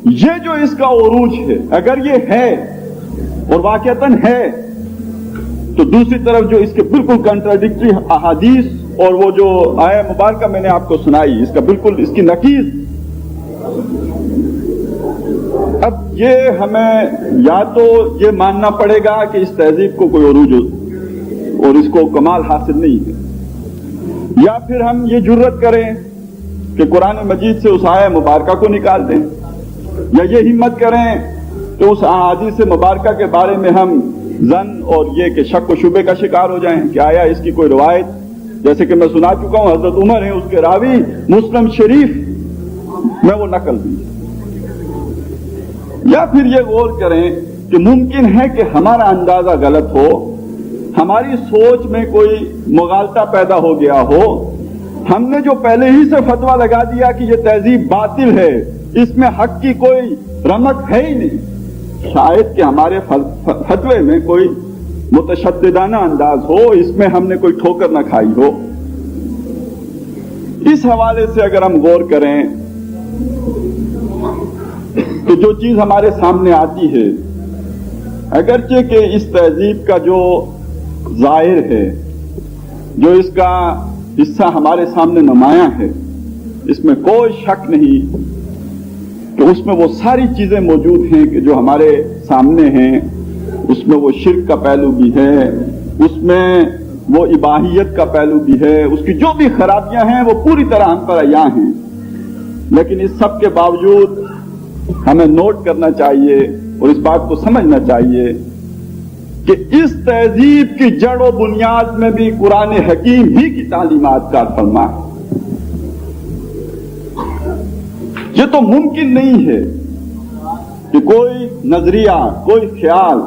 یہ جو اس کا عروج ہے، اگر یہ ہے اور واقعتاً ہے، تو دوسری طرف جو اس کے بالکل کنٹراڈکٹری احادیث اور وہ جو آیہ مبارکہ میں نے آپ کو سنائی، اس کا بالکل اس کی نقیض. اب یہ ہمیں یا تو یہ ماننا پڑے گا کہ اس تہذیب کو کوئی عروج اور اس کو کمال حاصل نہیں ہے، یا پھر ہم یہ جرت کریں کہ قرآن مجید سے اس آیہ مبارکہ کو نکال دیں، یا یہ ہمت کریں کہ اس احادیث مبارکہ کے بارے میں ہم ظن اور یہ کہ شک و شبے کا شکار ہو جائیں کہ آیا اس کی کوئی روایت، جیسے کہ میں سنا چکا ہوں حضرت عمر ہیں اس کے راوی، مسلم شریف میں وہ نقل دی. یا پھر یہ غور کریں کہ ممکن ہے کہ ہمارا اندازہ غلط ہو، ہماری سوچ میں کوئی مغالطہ پیدا ہو گیا ہو، ہم نے جو پہلے ہی سے فتویٰ لگا دیا کہ یہ تہذیب باطل ہے، اس میں حق کی کوئی رمق ہے ہی نہیں. شاید کہ ہمارے فتوے میں کوئی متشددانہ انداز ہو، اس میں ہم نے کوئی ٹھوکر نہ کھائی ہو. اس حوالے سے اگر ہم غور کریں تو جو چیز ہمارے سامنے آتی ہے، اگرچہ کہ اس تہذیب کا جو ظاہر ہے، جو اس کا حصہ ہمارے سامنے نمایاں ہے، اس میں کوئی شک نہیں کہ اس میں وہ ساری چیزیں موجود ہیں کہ جو ہمارے سامنے ہیں. اس میں وہ شرک کا پہلو بھی ہے، اس میں وہ اباحیت کا پہلو بھی ہے، اس کی جو بھی خرابیاں ہیں وہ پوری طرح ہم پر عیاں ہیں. لیکن اس سب کے باوجود ہمیں نوٹ کرنا چاہیے اور اس بات کو سمجھنا چاہیے کہ اس تہذیب کی جڑ و بنیاد میں بھی قرآن حکیم ہی کی تعلیمات کار فرما ہے. یہ تو ممکن نہیں ہے کہ کوئی نظریہ، کوئی خیال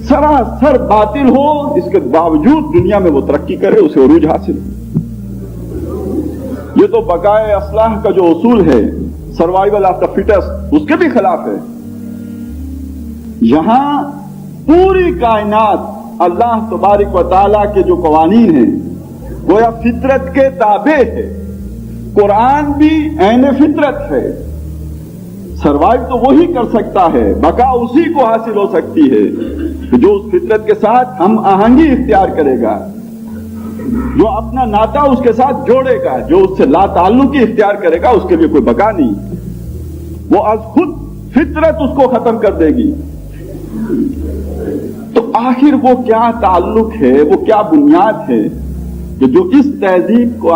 سراسر باطل ہو، اس کے باوجود دنیا میں وہ ترقی کرے، اسے عروج حاصل ہو. یہ تو بقائے اصلاح کا جو اصول ہے، سروائیول آف دا فٹسٹ، اس کے بھی خلاف ہے. یہاں پوری کائنات اللہ تبارک و تعالیٰ کے جو قوانین ہیں گویا فطرت کے تابع ہے. قرآن بھی عین فطرت ہے. سروائیو تو وہی کر سکتا ہے، بقا اسی کو حاصل ہو سکتی ہے جو اس فطرت کے ساتھ ہم آہنگی اختیار کرے گا، جو اپنا ناطہ اس کے ساتھ جوڑے گا. جو اس سے لا تعلقی اختیار کرے گا اس کے لیے کوئی بقا نہیں، وہ از خود فطرت اس کو ختم کر دے گی. تو آخر وہ کیا تعلق ہے، وہ کیا بنیاد ہے کہ جو اس تہذیب کو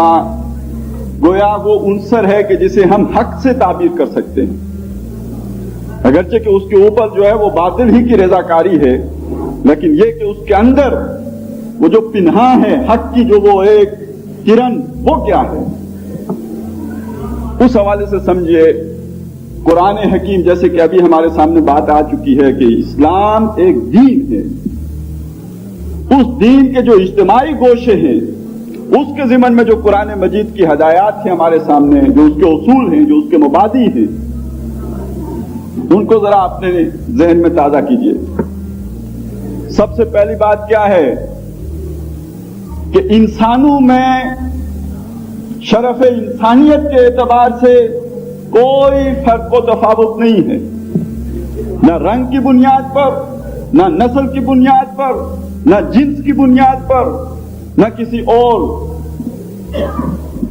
گویا وہ عنصر ہے کہ جسے ہم حق سے تعبیر کر سکتے ہیں، اگرچہ کہ اس کے اوپر جو ہے وہ باطل ہی کی رضاکاری ہے، لیکن یہ کہ اس کے اندر وہ جو پنہاں ہے حق کی، جو وہ ایک کرن، وہ کیا ہے. اس حوالے سے سمجھیے قرآن حکیم، جیسے کہ ابھی ہمارے سامنے بات آ چکی ہے کہ اسلام ایک دین ہے. اس دین کے جو اجتماعی گوشے ہیں، اس کے ضمن میں جو قرآن مجید کی ہدایات ہیں ہمارے سامنے، جو اس کے اصول ہیں، جو اس کے مبادی ہیں، ان کو ذرا اپنے ذہن میں تازہ کیجئے. سب سے پہلی بات کیا ہے کہ انسانوں میں شرف انسانیت کے اعتبار سے کوئی فرق و تفاوت نہیں ہے، نہ رنگ کی بنیاد پر، نہ نسل کی بنیاد پر، نہ جنس کی بنیاد پر، نہ کسی اور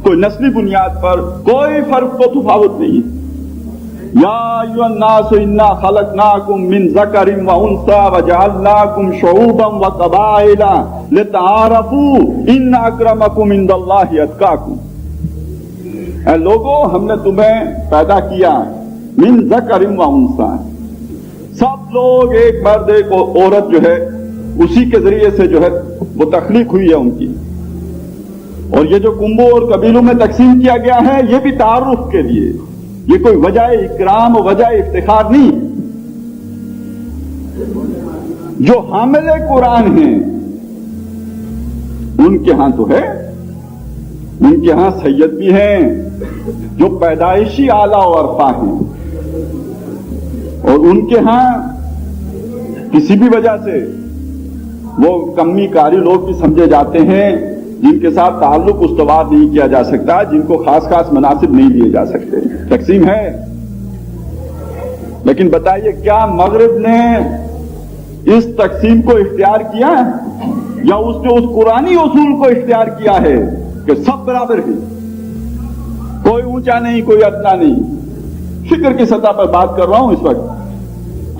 کوئی نسلی بنیاد پر کوئی فرق و تفاوت نہیں. یا ایھا الناس انا خلقناکم من ذکر و انثی وجعلناکم شعوبا وقبائل لتعارفوا ان اکرمکم عند اللہ اتقاکم. اے لوگو، ہم نے تمہیں پیدا کیا من ذکر و انثی، سب لوگ ایک مرد ایک عورت جو ہے اسی کے ذریعے سے جو ہے وہ تخلیق ہوئی ہے ان کی. اور یہ جو کنبوں اور قبیلوں میں تقسیم کیا گیا ہے یہ بھی تعارف کے لیے، یہ کوئی وجہ اکرام و وجہ افتخار نہیں. جو حامل قرآن ہیں ان کے ہاں تو ہے، ان کے ہاں سید بھی ہیں جو پیدائشی آلہ و عرفہ ہیں، اور ان کے ہاں کسی بھی وجہ سے وہ کمی کاری لوگ بھی سمجھے جاتے ہیں جن کے ساتھ تعلق استوار نہیں کیا جا سکتا، جن کو خاص خاص مناصب نہیں دیے جا سکتے. تقسیم ہے. لیکن بتائیے کیا مغرب نے اس تقسیم کو اختیار کیا یا اس نے اس قرآنی اصول کو اختیار کیا ہے کہ سب برابر ہیں، کوئی اونچا نہیں کوئی ادنا نہیں؟ فکر کی سطح پر بات کر رہا ہوں اس وقت۔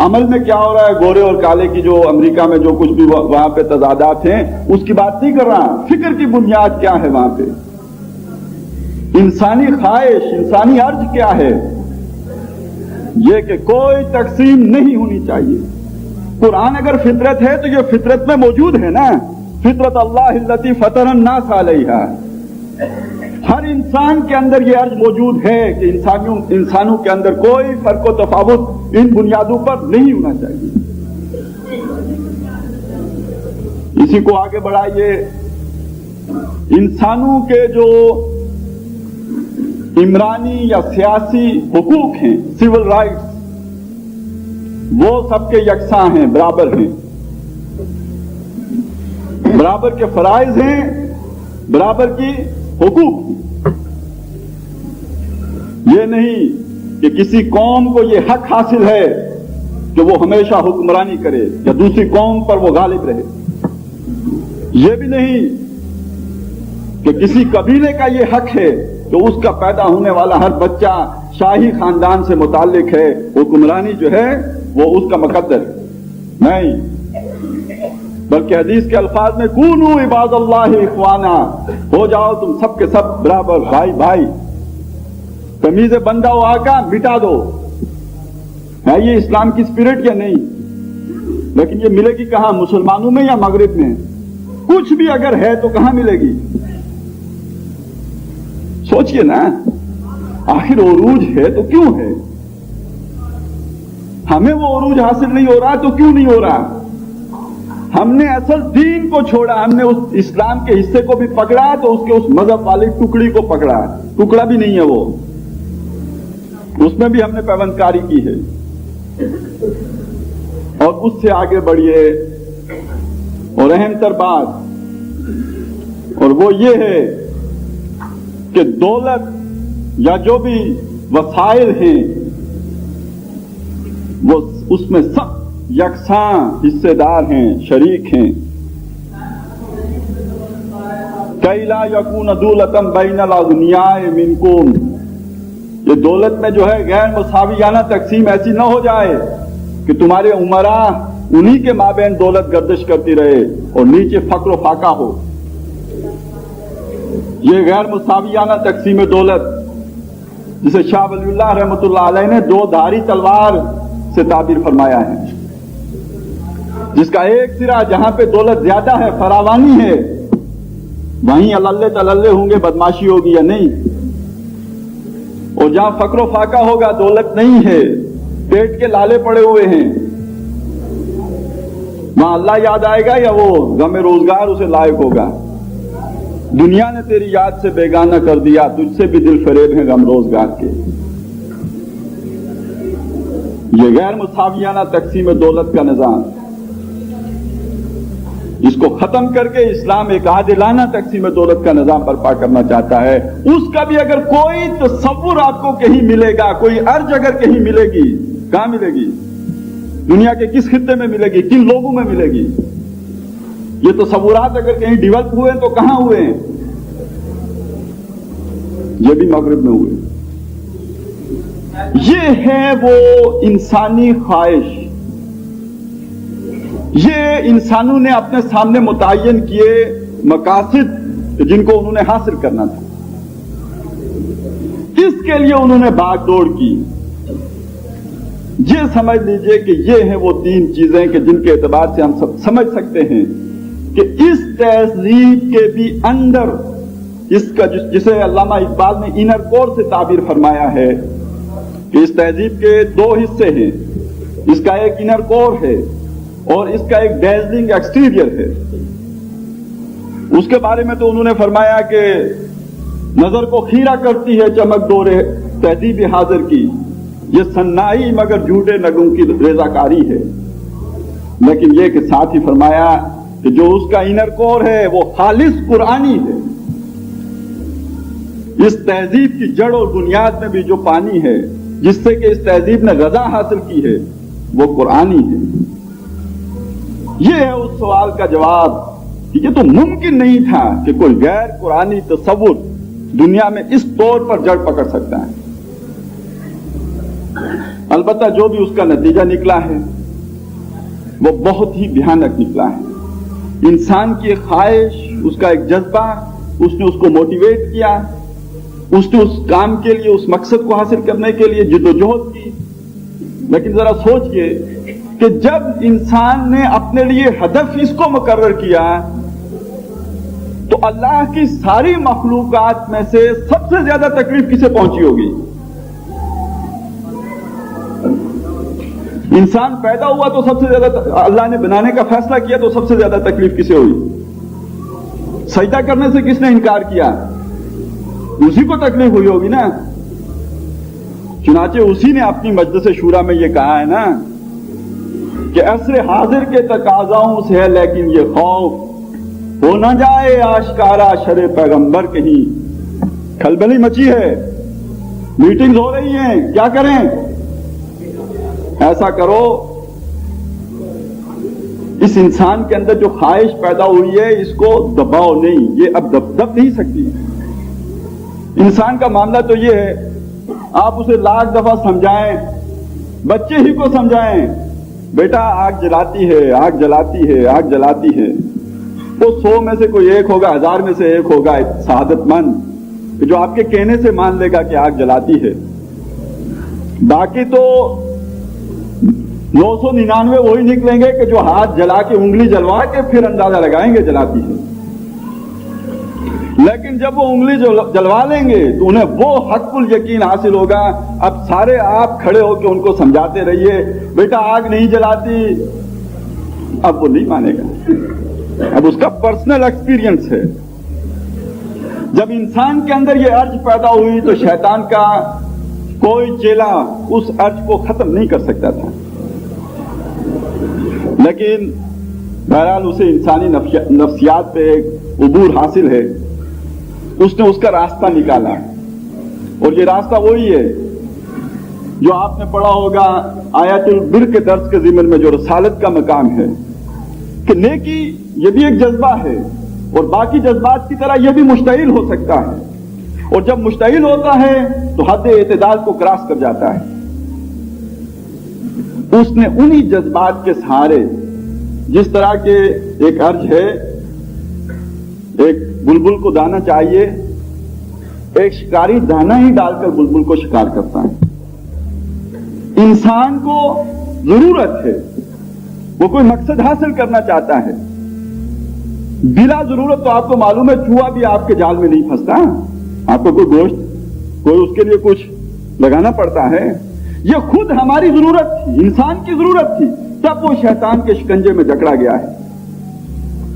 عمل میں کیا ہو رہا ہے، گورے اور کالے کی جو امریکہ میں جو کچھ بھی وہاں پہ تضادات ہیں اس کی بات نہیں کر رہا، فکر کی بنیاد کیا ہے وہاں پہ، انسانی خواہش، انسانی عرض کیا ہے، یہ کہ کوئی تقسیم نہیں ہونی چاہیے۔ قرآن اگر فطرت ہے تو یہ فطرت میں موجود ہے نا، فطرت اللہ التی فطر الناس علیہا، ہر انسان کے اندر یہ عرض موجود ہے کہ انسانوں کے اندر کوئی فرق و تفاوت ان بنیادوں پر نہیں ہونا چاہیے۔ اسی کو آگے بڑھائیے، انسانوں کے جو عمرانی یا سیاسی حقوق ہیں، سول رائٹس، وہ سب کے یکساں ہیں، برابر ہیں، برابر کے فرائض ہیں، برابر کی حقوق ہیں۔ یہ نہیں کہ کسی قوم کو یہ حق حاصل ہے کہ وہ ہمیشہ حکمرانی کرے یا دوسری قوم پر وہ غالب رہے، یہ بھی نہیں کہ کسی قبیلے کا یہ حق ہے کہ اس کا پیدا ہونے والا ہر بچہ شاہی خاندان سے متعلق ہے، حکمرانی جو ہے وہ اس کا مقدر ہے، نہیں، بلکہ حدیث کے الفاظ میں کونوا عباد اللہ اخوانا، ہو جاؤ تم سب کے سب برابر، بھائی بھائی، تمیز بندہ و آقا مٹا دو۔ ہے یہ اسلام کی اسپرٹ یا نہیں؟ لیکن یہ ملے گی کہاں، مسلمانوں میں یا مغرب میں؟ کچھ بھی اگر ہے تو کہاں ملے گی؟ سوچئے نا، آخر عروج ہے تو کیوں ہے؟ ہمیں وہ عروج حاصل نہیں ہو رہا تو کیوں نہیں ہو رہا؟ ہم نے اصل دین کو چھوڑا، ہم نے اس اسلام کے حصے کو بھی پکڑا تو اس کے اس مذہب والی ٹکڑی کو پکڑا، ٹکڑا بھی نہیں ہے وہ، اس میں بھی ہم نے پیوند کاری کی ہے۔ اور اس سے آگے بڑھیے، اور اہم تر بات، اور وہ یہ ہے کہ دولت یا جو بھی وسائل ہیں وہ اس میں سب یکساں حصے دار ہیں، شریک ہیں۔ کَإِ لَا يَكُونَ دُولَةً بَيْنَ الْأَغْنِيَاءِ مِنْكُمْ، یہ دولت میں جو ہے غیر مساویانہ تقسیم ایسی نہ ہو جائے کہ تمہارے امراء انہی کے مابین دولت گردش کرتی رہے اور نیچے فقر و فاقہ ہو۔ یہ غیر مساویانہ تقسیم دولت، جسے شاہ ولی اللہ رحمۃ اللہ علیہ نے دو دھاری تلوار سے تعبیر فرمایا ہے، جس کا ایک سرا جہاں پہ دولت زیادہ ہے، فراوانی ہے، وہیں اللہ تللے ہوں گے، بدماشی ہوگی یا نہیں، اور جہاں فقر و فاقہ ہوگا، دولت نہیں ہے، پیٹ کے لالے پڑے ہوئے ہیں، وہاں اللہ یاد آئے گا یا وہ غم روزگار اسے لائق ہوگا؟ دنیا نے تیری یاد سے بیگانہ کر دیا، تجھ سے بھی دل فریب ہیں غم روزگار کے۔ یہ غیر مساویانہ تقسیم دولت کا نظام، جس کو ختم کر کے اسلام ایک عادلانہ تقسیم دولت کا نظام برپا کرنا چاہتا ہے، اس کا بھی اگر کوئی تصور آپ کو کہیں ملے گا، کوئی ارج اگر کہیں ملے گی، کہاں ملے گی؟ دنیا کے کس خطے میں ملے گی؟ کن لوگوں میں ملے گی؟ یہ تصورات اگر کہیں ڈیولپ ہوئے تو کہاں ہوئے ہیں؟ یہ بھی مغرب میں ہوئے۔ یہ ہے وہ انسانی خواہش، یہ انسانوں نے اپنے سامنے متعین کیے مقاصد جن کو انہوں نے حاصل کرنا تھا، اس کے لیے انہوں نے بھاگ دوڑ کی۔ یہ سمجھ لیجئے کہ یہ ہیں وہ تین چیزیں کہ جن کے اعتبار سے ہم سب سمجھ سکتے ہیں کہ اس تہذیب کے بھی اندر اس کا جسے علامہ اقبال نے انر کور سے تعبیر فرمایا ہے کہ اس تہذیب کے دو حصے ہیں، اس کا ایک انر کور ہے اور اس کا ایک ڈیزلنگ ایکسٹیریئر ہے۔ اس کے بارے میں تو انہوں نے فرمایا کہ نظر کو خیرہ کرتی ہے چمک دورے تہذیب حاضر کی، یہ سنائی مگر جھوٹے نگوں کی رضاکاری ہے۔ لیکن یہ کہ ساتھ ہی فرمایا کہ جو اس کا انر کور ہے وہ خالص قرآنی ہے۔ اس تہذیب کی جڑ اور بنیاد میں بھی جو پانی ہے جس سے کہ اس تہذیب نے غذا حاصل کی ہے وہ قرآنی ہے۔ یہ ہے اس سوال کا جواب کہ یہ تو ممکن نہیں تھا کہ کوئی غیر قرآنی تصور دنیا میں اس طور پر جڑ پکڑ سکتا ہے۔ البتہ جو بھی اس کا نتیجہ نکلا ہے وہ بہت ہی بھیانک نکلا ہے۔ انسان کی ایک خواہش، اس کا ایک جذبہ، اس نے اس کو موٹیویٹ کیا، اس نے اس کام کے لیے، اس مقصد کو حاصل کرنے کے لیے جدوجہد کی۔ لیکن ذرا سوچئے کہ جب انسان نے اپنے لیے ہدف اس کو مقرر کیا تو اللہ کی ساری مخلوقات میں سے سب سے زیادہ تکلیف کسے پہنچی ہوگی؟ انسان پیدا ہوا تو سب سے زیادہ، اللہ نے بنانے کا فیصلہ کیا تو سب سے زیادہ تکلیف کسے ہوئی؟ سجدہ کرنے سے کس نے انکار کیا؟ اسی کو تکلیف ہوئی ہوگی نا۔ چنانچہ اسی نے اپنی مجلس شورا میں یہ کہا ہے نا کہ عصر حاضر کے تقاضاؤں سے ہے لیکن یہ خوف ہو نہ جائے آشکارا شر پیغمبر کہیں۔ کھلبلی مچی ہے، میٹنگز ہو رہی ہیں، کیا کریں؟ ایسا کرو، اس انسان کے اندر جو خواہش پیدا ہوئی ہے اس کو دباؤ نہیں، یہ اب دب نہیں سکتی۔ انسان کا معاملہ تو یہ ہے، آپ اسے لاکھ دفعہ سمجھائیں، بچے ہی کو سمجھائیں، بیٹا آگ جلاتی ہے، آگ جلاتی ہے، آگ جلاتی ہے، وہ 100 میں سے کوئی ایک ہوگا، 1000 میں سے ایک ہوگا سعادت مند جو آپ کے کہنے سے مان لے گا کہ آگ جلاتی ہے۔ باقی تو 999 وہی نکلیں گے کہ جو ہاتھ جلا کے، انگلی جلوا کے پھر اندازہ لگائیں گے جلاتی ہے۔ لیکن جب وہ انگلی جلوا لیں گے تو انہیں وہ حق الیقین حاصل ہوگا۔ اب سارے آپ کھڑے ہو کے ان کو سمجھاتے رہیے بیٹا آگ نہیں جلاتی، اب وہ نہیں مانے گا، اب اس کا پرسنل ایکسپیرینس ہے۔ جب انسان کے اندر یہ ارج پیدا ہوئی تو شیطان کا کوئی چیلا اس ارج کو ختم نہیں کر سکتا تھا، لیکن بہرحال اسے انسانی نفسیات پہ ایک عبور حاصل ہے، اس نے اس کا راستہ نکالا، اور یہ راستہ وہی ہے جو آپ نے پڑھا ہوگا آیت البر کے درس کے ضمن میں، جو رسالت کا مقام ہے کہ نیکی یہ بھی ایک جذبہ ہے اور باقی جذبات کی طرح یہ بھی مشتعل ہو سکتا ہے، اور جب مشتعل ہوتا ہے تو حد اعتدال کو کراس کر جاتا ہے۔ اس نے انہی جذبات کے سہارے، جس طرح کے ایک ارج ہے، ایک بلبل کو دانا چاہیے، ایک شکاری دانا ہی ڈال کر بلبل کو شکار کرتا ہے۔ انسان کو ضرورت ہے، وہ کوئی مقصد حاصل کرنا چاہتا ہے، بلا ضرورت تو آپ کو معلوم ہے چوہا بھی آپ کے جال میں نہیں پھنستا، آپ کو کوئی گوشت، کوئی اس کے لیے کچھ لگانا پڑتا ہے۔ یہ خود ہماری ضرورت تھی، انسان کی ضرورت تھی، تب وہ شیطان کے شکنجے میں جکڑا گیا ہے۔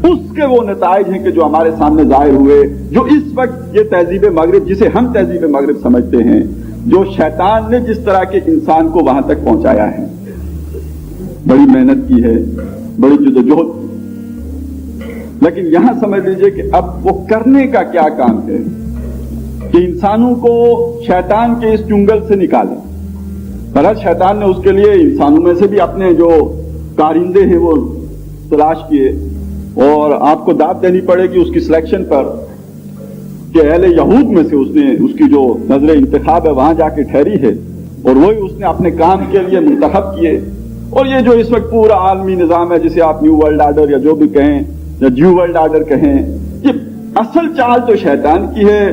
اس کے وہ نتائج ہیں کہ جو ہمارے سامنے ظاہر ہوئے، جو اس وقت یہ تہذیب مغرب، جسے ہم تہذیب مغرب سمجھتے ہیں، جو شیطان نے جس طرح کے انسان کو وہاں تک پہنچایا ہے، بڑی محنت کی ہے، بڑی جدوجہد، لیکن یہاں سمجھ لیجئے کہ اب وہ کرنے کا کیا کام ہے کہ انسانوں کو شیطان کے اس چنگل سے نکالے۔ بہرحال شیطان نے اس کے لیے انسانوں میں سے بھی اپنے جو کارندے ہیں وہ تلاش کیے، اور آپ کو داد دینی پڑے گی اس کی سلیکشن پر کہ اہل یہود میں سے اس نے اس کی جو نظر انتخاب ہے وہاں جا کے ٹھہری ہے، اور وہی اس نے اپنے کام کے لیے منتخب کیے۔ اور یہ جو اس وقت پورا عالمی نظام ہے، جسے آپ نیو ورلڈ آرڈر یا جو بھی کہیں، یا جیو ورلڈ آرڈر کہیں، یہ اصل چال تو شیطان کی ہے۔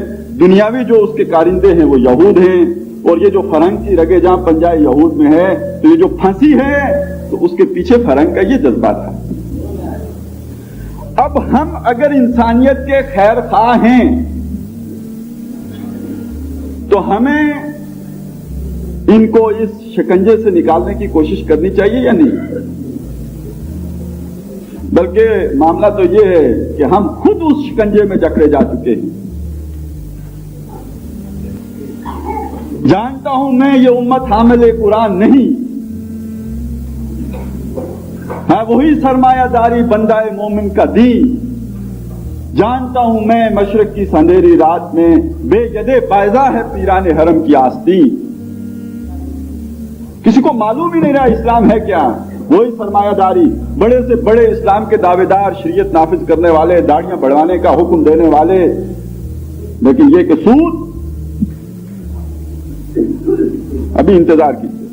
دنیاوی جو اس کے کارندے ہیں وہ یہود ہیں، اور یہ جو فرنگ کی رگے جہاں پنجائے یہود میں ہے، تو یہ جو پھنسی ہے تو اس کے پیچھے فرنگ کا یہ جذبہ تھا۔ اب ہم اگر انسانیت کے خیر خواہ ہیں تو ہمیں ان کو اس شکنجے سے نکالنے کی کوشش کرنی چاہیے یا نہیں؟ بلکہ معاملہ تو یہ ہے کہ ہم خود اس شکنجے میں جکڑے جا چکے ہیں۔ جانتا ہوں میں یہ امت حامل قرآن نہیں ہے، وہی سرمایہ داری بندہ مومن کا دین۔ جانتا ہوں میں مشرق کی سندھیری رات میں بے جدے پائزہ ہے پیران حرم کی آستین۔ کسی کو معلوم ہی نہیں رہا اسلام ہے کیا. وہی سرمایہ داری، بڑے سے بڑے اسلام کے دعوے دار، شریعت نافذ کرنے والے، داڑیاں بڑھوانے کا حکم دینے والے، لیکن یہ کہ سود. ابھی انتظار کیجیے.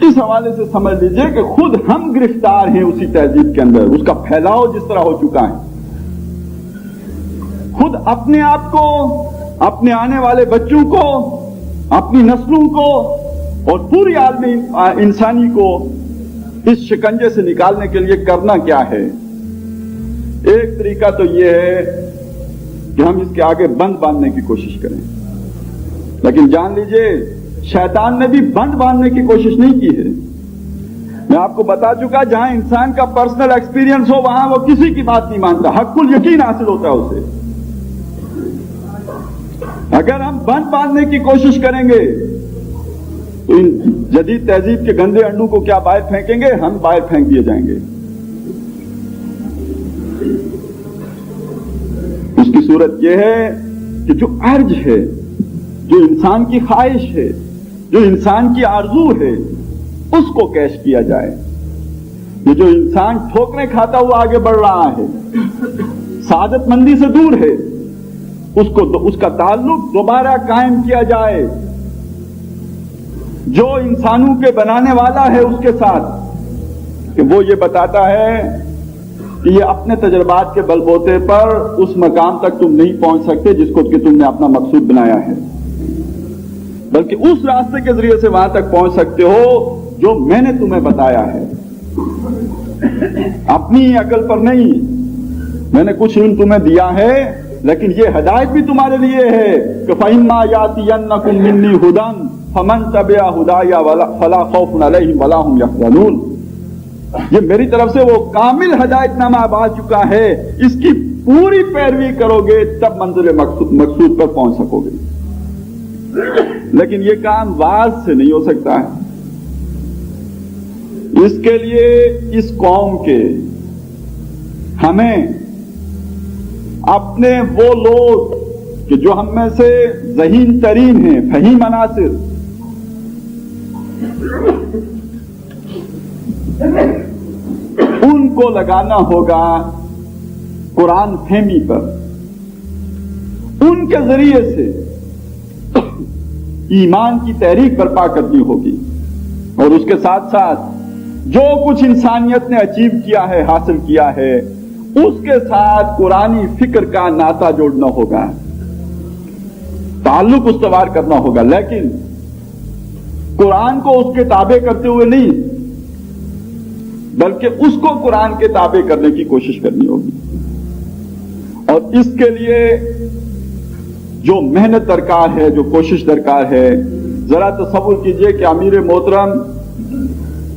اس حوالے سے سمجھ لیجئے کہ خود ہم گرفتار ہیں اسی تہذیب کے اندر. اس کا پھیلاؤ جس طرح ہو چکا ہے، خود اپنے آپ کو، اپنے آنے والے بچوں کو، اپنی نسلوں کو اور پوری عالم انسانی کو اس شکنجے سے نکالنے کے لیے کرنا کیا ہے؟ ایک طریقہ تو یہ ہے کہ ہم اس کے آگے بند باندھنے کی کوشش کریں. لیکن جان لیجئے شیطان نے بھی بند باندھنے کی کوشش نہیں کی ہے. میں آپ کو بتا چکا، جہاں انسان کا پرسنل ایکسپیرینس ہو وہاں وہ کسی کی بات نہیں مانتا، حق الیقین حاصل ہوتا ہے اسے. اگر ہم بند باندھنے کی کوشش کریں گے تو ان جدید تہذیب کے گندے انڈوں کو کیا باہر پھینکیں گے؟ ہم باہر پھینک دیے جائیں گے. اس کی صورت یہ ہے کہ جو ارج ہے، جو انسان کی خواہش ہے، جو انسان کی آرزو ہے، اس کو کیش کیا جائے. یہ جو انسان ٹھوکریں کھاتا ہوا آگے بڑھ رہا ہے، سعادت مندی سے دور ہے، اس کا تعلق دوبارہ قائم کیا جائے. جو انسانوں کے بنانے والا ہے اس کے ساتھ، کہ وہ یہ بتاتا ہے کہ یہ اپنے تجربات کے بل بوتے پر اس مقام تک تم نہیں پہنچ سکتے جس کو کہ تم نے اپنا مقصود بنایا ہے، بلکہ اس راستے کے ذریعے سے وہاں تک پہنچ سکتے ہو جو میں نے تمہیں بتایا ہے. اپنی عقل پر نہیں. میں نے کچھ علم تمہیں دیا ہے، لیکن یہ ہدایت بھی تمہارے لیے ہے کہ فَإِمَّا يَأْتِيَنَّكُم مِّنِّي هُدًى فَمَن تَبِعَ هُدَايَ فَلَا خَوْفٌ عَلَيْهِمْ وَلَا هُمْ يَحْزَنُونَ. یہ میری طرف سے وہ کامل ہدایت نامہ اب آ چکا ہے، اس کی پوری پیروی کرو گے تب منزل مقصود پر پہنچ سکو گے. لیکن یہ کام واز سے نہیں ہو سکتا ہے. اس کے لیے اس قوم کے ہمیں اپنے وہ لوگ کہ جو ہم میں سے ذہین ترین ہیں، فہیم عناصر، ان کو لگانا ہوگا قرآن فہمی پر. ان کے ذریعے سے ایمان کی تحریک برپا کرنی ہوگی، اور اس کے ساتھ ساتھ جو کچھ انسانیت نے اچیو کیا ہے، حاصل کیا ہے، اس کے ساتھ قرآنی فکر کا ناطہ جوڑنا ہوگا، تعلق استوار کرنا ہوگا. لیکن قرآن کو اس کے تابع کرتے ہوئے نہیں، بلکہ اس کو قرآن کے تابع کرنے کی کوشش کرنی ہوگی. اور اس کے لیے جو محنت درکار ہے، جو کوشش درکار ہے، ذرا تصور کیجئے کہ امیر محترم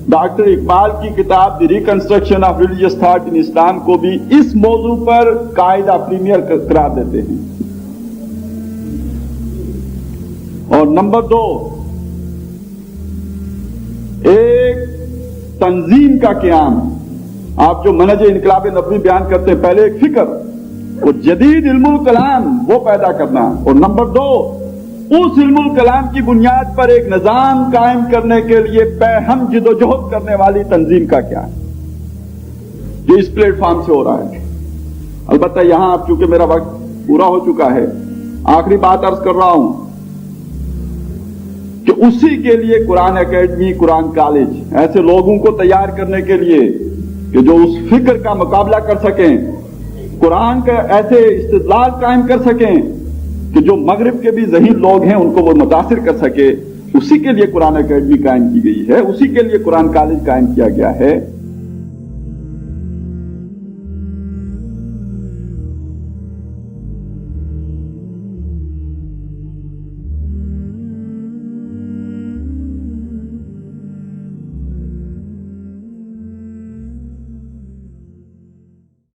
ڈاکٹر اقبال کی کتاب the reconstruction of religious thought in Islam کو بھی اس موضوع پر قاعدہ پریمیئر قرار دیتے ہیں. اور نمبر 2، ایک تنظیم کا قیام. آپ جو منہج انقلاب نبوی بیان کرتے ہیں، پہلے ایک فکر، وہ جدید علم الکلام وہ پیدا کرنا، اور نمبر 2 اس علم الکلام کی بنیاد پر ایک نظام قائم کرنے کے لیے ہم جد و جہد کرنے والی تنظیم کا کیا ہے، جو اس پلیٹ فارم سے ہو رہا ہے. البتہ یہاں اب چونکہ میرا وقت پورا ہو چکا ہے، آخری بات عرض کر رہا ہوں کہ اسی کے لیے قرآن اکیڈمی، قرآن کالج ایسے لوگوں کو تیار کرنے کے لیے کہ جو اس فکر کا مقابلہ کر سکیں، قرآن کا ایسے استدلال قائم کر سکیں کہ جو مغرب کے بھی ذہین لوگ ہیں ان کو وہ متاثر کر سکے، اسی کے لیے قرآن اکیڈمی قائم کی گئی ہے، اسی کے لیے قرآن کالج قائم کیا گیا ہے.